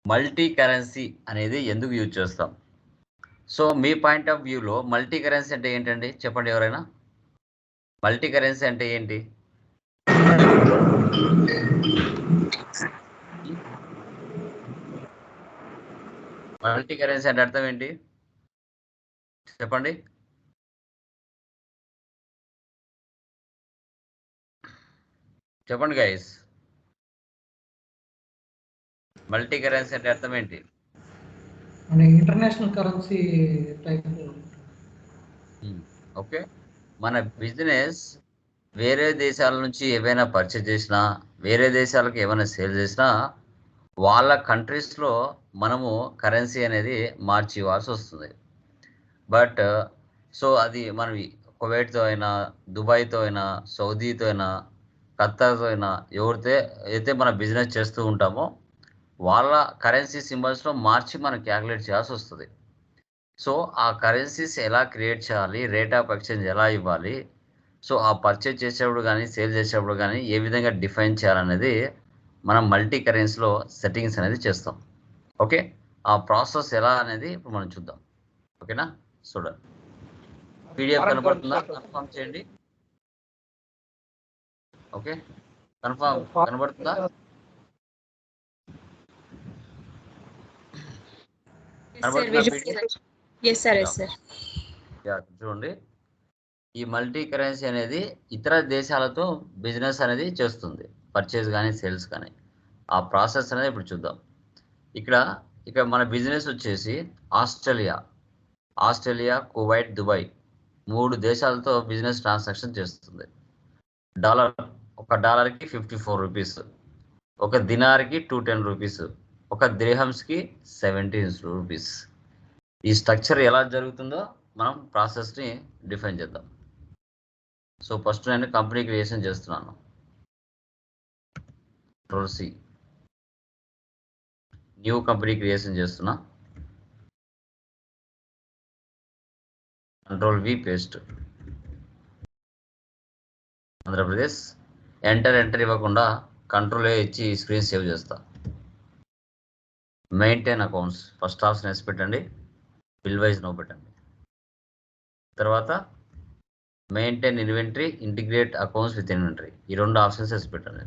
Multi currency అనేది ఎందుకు use చేస్తాం? సో, మీ పాయింట్ ఆఫ్ వ్యూలో మల్టీ కరెన్సీ అంటే ఏంటండి? చెప్పండి ఎవరైనా? మల్టీ కరెన్సీ అంటే ఏంటి? మల్టీ కరెన్సీ అంటే అర్థం ఏంటి? చెప్పండి. చెప్పండి గైస్. మల్టీ కరెన్సీ అంటే అర్థం ఏంటి? మన ఇంటర్నేషనల్ కరెన్సీ టైప్. ఓకే. మన బిజినెస్ వేరే దేశాల నుంచి ఏవైనా పర్చేజ్ చేసినా, వేరే దేశాలకు ఏమైనా సేల్ చేసినా, వాళ్ళ కంట్రీస్‌లో మనము కరెన్సీ అనేది మార్చి ఇవ్వాల్సొస్తుంది. బట్ సో, అది మనవి కువైట్‌తో అయినా, దుబాయ్‌తో అయినా, సౌదీతో అయినా, ఖత్తర్‌తో అయినా ఎవరితో అయితే మన బిజినెస్ చేస్తూ ఉంటామో, వాళ్ళ కరెన్సీ సింబల్స్‌లో మార్చి మనం కాలిక్యులేట్ చేయాల్సొస్తది. సో, ఆ కరెన్సీస్ ఎలా క్రియేట్ చేయాలి? రేట్ ఆఫ్ ఎక్స్‌చేంజ్ ఎలా ఇవ్వాలి? సో, ఆ పర్చేజ్ చేసేప్పుడు గానీ, సేల్ చేసేప్పుడు గానీ, ఏ విధంగా డిఫైన్ చేయాలనేది మనం మల్టీ కరెన్సీలో సెట్టింగ్స్ అనేది చేస్తాం. ఓకే. ఆ ప్రాసెస్ ఎలా అనేది ఇప్పుడు మనం చూద్దాం. ఓకేనా? చూడండి. పీడిఎఫ్ కనపడుతుందా? కన్ఫర్మ్ చేయండి. ఓకే. కన్ఫర్మ్ కనబడుతుందా? కనబడుతుందా పీడిఎఫ్? Yes sir. యాహ్! చూడండి. ఈ మల్టీ కరెన్సీ అనేది ఇతర దేశాలతో బిజినెస్ అనేది చేస్తుంది. పర్చేజ్ గానీ, సేల్స్ గానీ. ఆ ప్రాసెస్ అనేది ఇప్పుడు చూద్దాం. ఇక్కడ మన బిజినెస్ వచ్చేసి ఆస్ట్రేలియా, కువైట్, దుబాయ్ 3 దేశాలతో బిజినెస్ ట్రాన్సాక్షన్ చేస్తుంది. ఒక డాలర్‌కి ₹54, ఒక దినార్‌కి ₹210, ఒక దిర్హమ్స్‌కి ₹17. ఈ స్ట్రక్చర్ ఎలా జరుగుతుందో మనం ప్రాసెస్‌ని డిఫైన్ చేద్దాం. సో, ఫస్ట్ నేను కంపెనీ క్రియేషన్ చేస్తున్నాను. Control C. New company creation చేస్తున్నా. Control V paste. Andhra Pradesh. Enter ఇవ్వకుండా కంట్రోల్ ఏ ఇచ్చి స్క్రీన్ సేవ్ చేస్తా. మెయింటైన్ అకౌంట్స్ ఫస్ట్ ఆప్షన్ వేసి పెట్టండి. బిల్ వైజ్ నో పెట్టండి. తర్వాత maintain inventory, integrate accounts with inventory. ఈ 2 ఆప్షన్స్ వేసి పెట్టండి.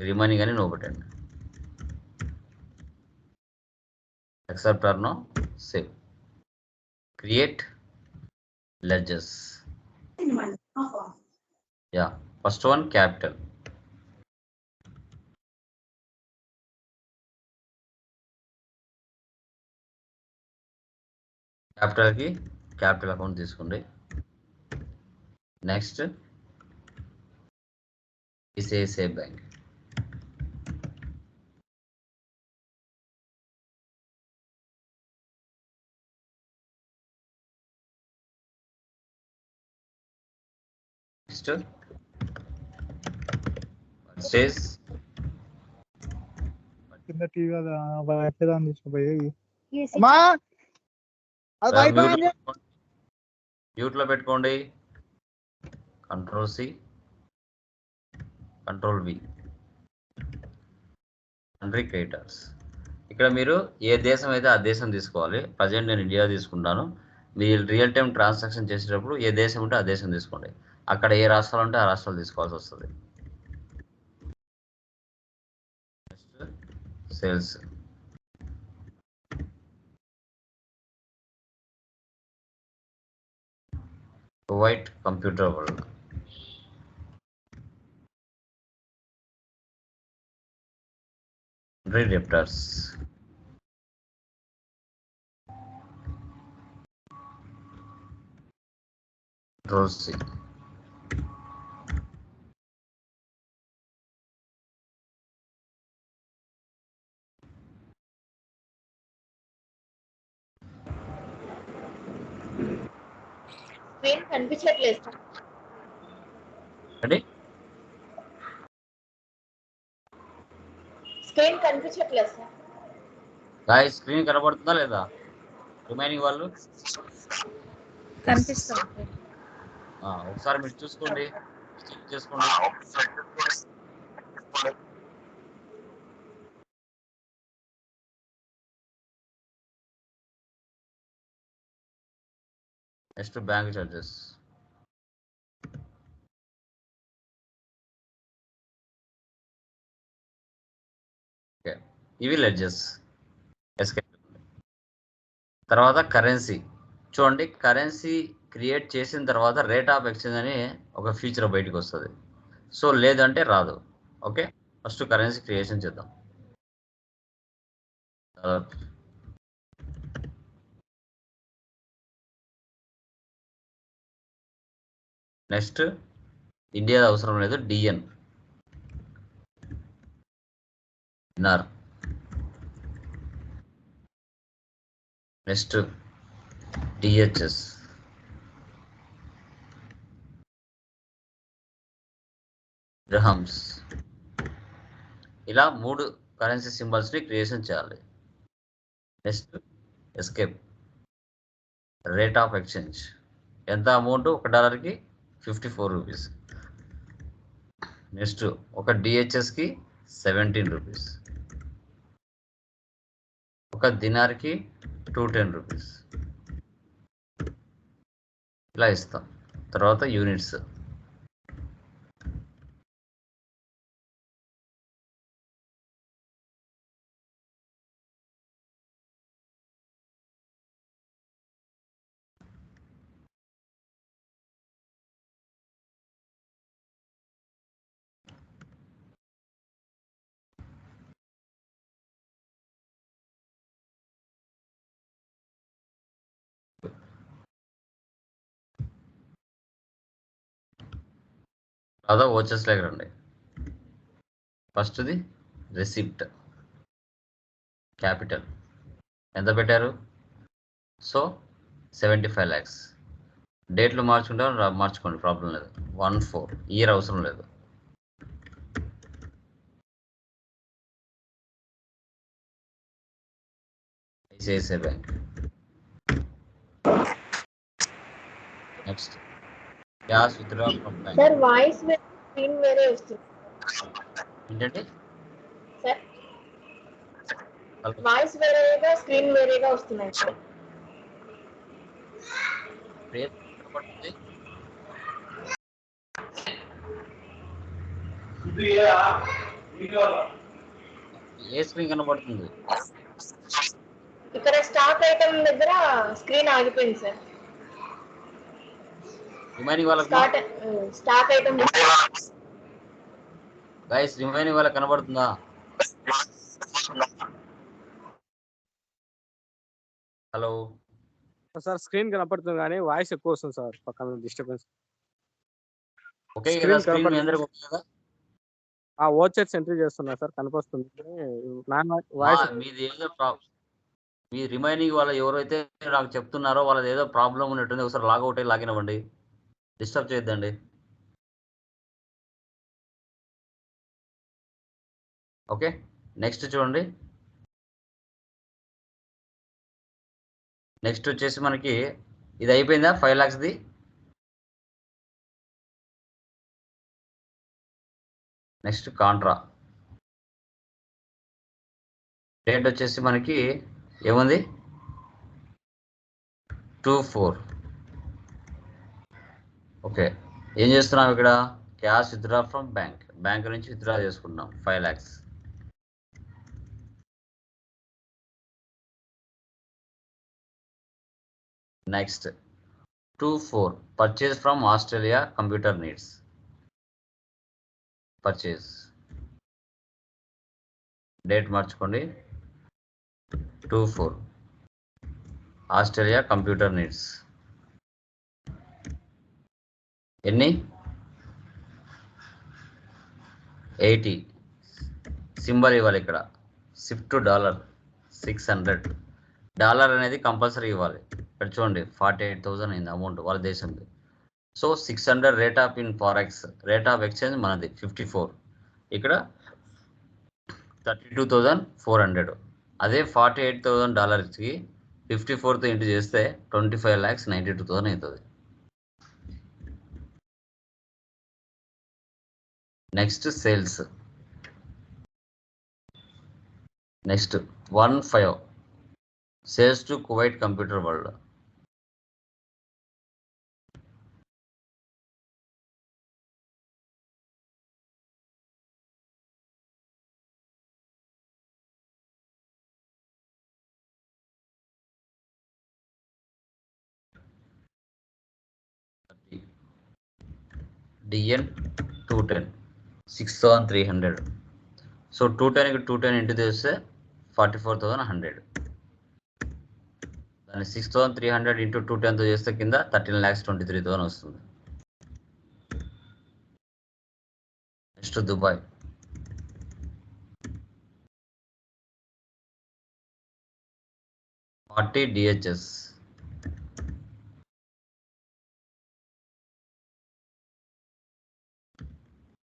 రిమైనింగ్ అని నో పెట్టండి. accept or no, save. Create ledgers. Yeah, first one capital. Capital ki capital account తీసుకోండి. Next ICICI Bank. Next purchase. కింద TV wifi దాన్ని తీసుకుపోయి అమ్మా అది వైఫై మ్యూట్ లో పెట్టుకోండి. Control C, control V. Country creators. ఇక్కడ మీరు ఏ దేశం అయితే ఆ దేశం తీసుకోవాలి. ప్రజెంట్ నేను ఇండియా తీసుకుంటాను. మీరు రియల్ టైం ట్రాన్సాక్షన్ చేసేటప్పుడు ఏ దేశం ఉంటే ఆ దేశం తీసుకోండి. అక్కడ ఏ రాష్ట్రాలు ఉంటే ఆ రాష్ట్రాలు తీసుకోవాల్సి వస్తుంది. Sales. Kuwait computer world. Country debtors. Control C. Screen కనిపించట్లేదు సార్. అంటే స్క్రీన్ కనిపించట్లేదు సార్. గాయ్స్ స్క్రీన్ కనబడుతుందా లేదా? రిమైనింగ్ వాళ్ళు కనిపిస్తుంది. ఒకసారి మీరు చూసుకోండి, చెక్ చేసుకోండి. Next bank charges. ఓకే, ఇవి లెడ్జెస్. తర్వాత కరెన్సీ. చూడండి, కరెన్సీ క్రియేట్ చేసిన తర్వాత రేట్ ఆఫ్ ఎక్స్చేంజ్ అని ఒక ఫీచర్ బయటకు వస్తుంది. సో లేదంటే రాదు. ఓకే, ఫస్ట్ కరెన్సీ క్రియేషన్ చేద్దాం. నెక్స్ట్ ఇండియా అవసరం లేదు, డిఎన్ డినార్. Next DHS, dirhams. ఇలా 3 కరెన్సీ సింబల్స్ని క్రియేషన్ చేయాలి. Next escape, rate of exchange. ఎంత అమౌంట్? $1కి 54 రూపీస్. నెక్స్ట్ ఒక డిహెచ్ఎస్కి 17 రూపీస్, ఒక దినార్కి 210 రూపీస్. ఇలా ఇస్తాం. తర్వాత యూనిట్స్. అదో వచ్చేస్ లేక రండి. ఫస్ట్ది రిసిప్ట్, క్యాపిటల్ ఎంత పెట్టారు? So 75 lakhs. డేట్లు మార్చుకుంటే మార్చుకోండి, ప్రాబ్లం లేదు. 14 ఇయర్ అవసరం లేదు. ICICI bank. Next cash withdraw from bank. Sir voice screen వేరే వస్తుంది. ఏంటంటే సార్ వాయిస్ వేరేగా స్క్రీన్ వేరేగా వస్తున్నాయి సార్. ఏ స్క్రీన్ కనబడుతుంది? ఇక్కడ స్టాక్ ఐటమ్ దగ్గర స్క్రీన్ ఆగిపోయింది సార్. రిమైనింగ్ వాళ్ళకి స్టాక్ ఐటమ్ గైస్, రిమైనింగ్ వాళ్ళకి కనబడుతుందా? హలో సార్, స్క్రీన్ కనపడుతుంది కానీ వాయిస్ ఎక్కువ వస్తుంది సార్, పక్కన డిస్టర్బెన్స్. ఓకే కదా, స్క్రీన్ మీ అందరికి ఓకే కదా? ఓచర్స్ ఎంట్రీ చేస్తున్నా సార్, కనపడుతుంది. వాయిస్ మీది ఏదో మీ రిమైనింగ్ వాళ్ళు ఎవరైతే నాకు చెప్తున్నారో వాళ్ళది ఏదో ప్రాబ్లం ఉన్నట్టుంది. ఒకసారి లాగౌట్ అయ్యి లాగిన్ అవ్వండి, డిస్టర్బ్ చేయొద్దండి. ఓకే, నెక్స్ట్ చూడండి. నెక్స్ట్ వచ్చేసి మనకి ఇది అయిపోయిందా? 5 lakhsది. Next Contra. డేట్ వచ్చేసి మనకి ఏముంది? 24. ఓకే, ఏం చేస్తున్నాం ఇక్కడ? క్యాష్ విత్డ్రా ఫ్రమ్ బ్యాంక్ నుంచి విత్డ్రా చేసుకుంటున్నాం 5 lakhs. Next 24 purchase from Australia computer needs. Purchase date మార్చుకోండి. 24 ఆస్ట్రేలియా కంప్యూటర్ నీడ్స్. ఎన్ని? 80. సింబల్ ఇవ్వాలి ఇక్కడ. Shift to $, 600. డాలర్ అనేది కంపల్సరీ ఇవ్వాలి. ఇక్కడ చూడండి 48,000 అయింది అమౌంట్ వాళ్ళ దేశంది. So 600 rate of in forex, rate of exchange మనది 54. ఇక్కడ 32,400. అదే $48,000కి 54తో ఇంటూ చేస్తే 25,92,000 అవుతుంది. Next sales. Next 15 sales to Kuwait computer world. DN 210 6,300. So 210కి 210 ఇంటూ చేస్తే 44,100. దాన్ని 6,300 ఇంటూ 210తో చేస్తే కింద 13,23,000 వస్తుంది. Next Dubai. DHS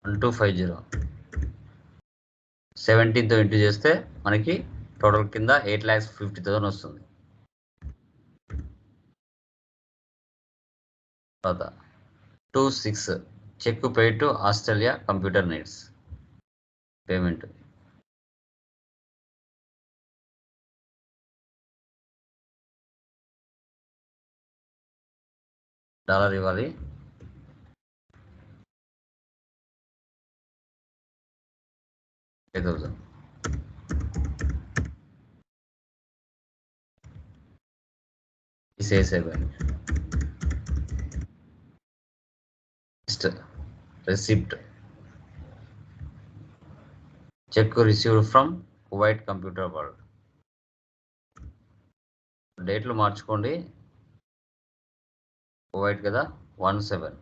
1250. 17తో ఇంటూ చేస్తే మనకి టోటల్ కింద 8,50,000 వస్తుంది. తర్వాత 26 check pay to Australia computer needs payment. Dollar ఇవ్వాలి. $5,000. Next, receipt. Check received from Kuwait Computer World. డేట్లు మార్చుకోండి. కువైట్ కదా 17.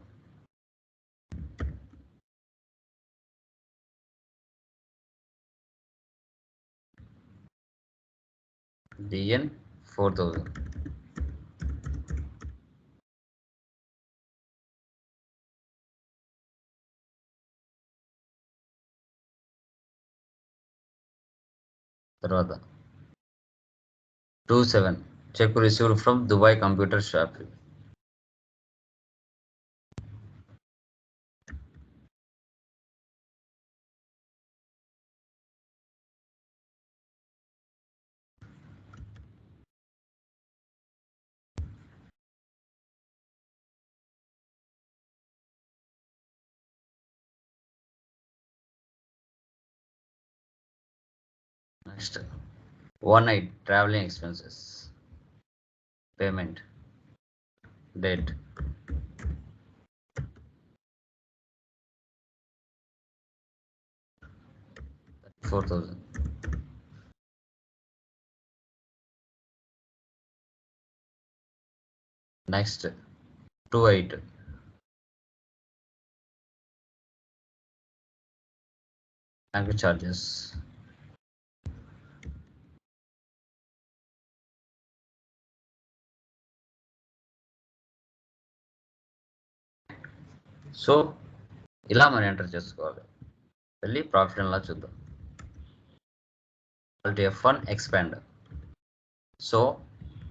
డిఎన్ 4,000. తర్వాత 27 check received from Dubai computer shop. Next, 1/8 traveling expenses payment date. $4,000. Next, 2/8 bank charges. So ఇలా మనం enter చేసుకోవాలి. వెళ్ళి profit and loss చూద్దాం. F1 expand. So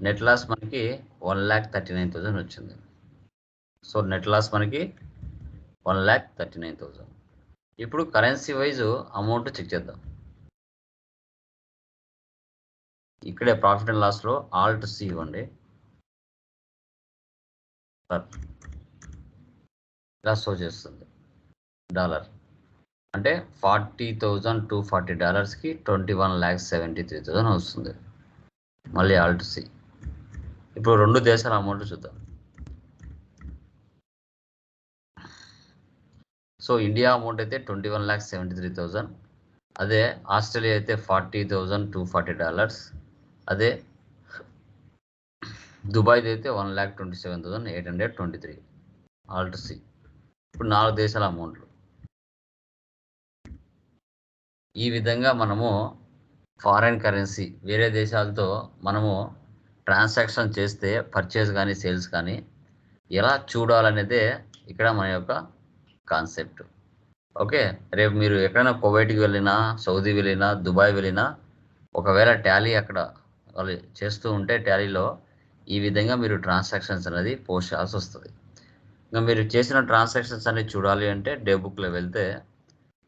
net loss మనకి 1,39,000 వచ్చింది. సో నెట్ లాస్ మనకి 1,39,000. ఇప్పుడు కరెన్సీ వైజ్ అమౌంట్ చెక్ చేద్దాం. ఇక్కడే ప్రాఫిట్ అండ్ లాస్లో Alt C ఇవ్వండి. ఇలా షో చేస్తుంది. డాలర్ అంటే $40,240కి $21,73,000 వస్తుంది. మళ్ళీ Alt C. ఇప్పుడు రెండు దేశాల అమౌంట్ చూద్దాం. సో ఇండియా అమౌంట్ అయితే $21,73,000. అదే ఆస్ట్రేలియా అయితే $40,240. అదే దుబాయ్ అయితే 1,27,823. Alt C. ఇప్పుడు 4 దేశాల అమౌంట్లు. ఈ విధంగా మనము ఫారెన్ కరెన్సీ వేరే దేశాలతో మనము ట్రాన్సాక్షన్ చేస్తే పర్చేస్ కానీ సేల్స్ కానీ ఎలా చూడాలనేదే ఇక్కడ మన యొక్క కాన్సెప్ట్. ఓకే, రేపు మీరు ఎక్కడైనా కువైట్కి వెళ్ళినా, సౌదీ వెళ్ళినా, దుబాయ్ వెళ్ళినా, ఒకవేళ టాలీ అక్కడ వాళ్ళు చేస్తూ ఉంటే టాలీలో ఈ విధంగా మీరు ట్రాన్సాక్షన్స్ అనేది పోస్ట్ చేయాల్సి వస్తుంది. ఇంకా మీరు చేసిన ట్రాన్సాక్షన్స్ అన్ని చూడాలి అంటే డే బుక్లో వెళ్తే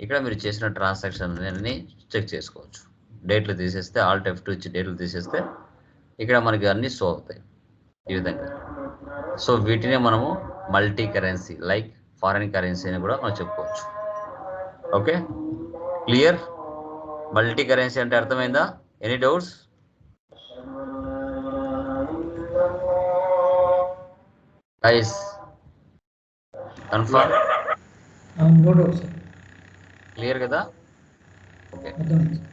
ఇక్కడ మీరు చేసిన ట్రాన్సాక్షన్ అన్ని చెక్ చేసుకోవచ్చు. డేట్లు తీసేస్తే Alt F2 ఇచ్చి డేట్లు తీసేస్తే ఇక్కడ మనకి అన్నీ షో అవుతాయి ఈ విధంగా. సో వీటినే మనము multi currency like foreign currency అని కూడా మనం చెప్పుకోవచ్చు. Okay, clear? మల్టీ కరెన్సీ అంటే అర్థమైందా? Any doubts? Guys confirm? Load అవుతుంది సార్. క్లియర్ కదా? ఓకే. అర్థమైంది సార్.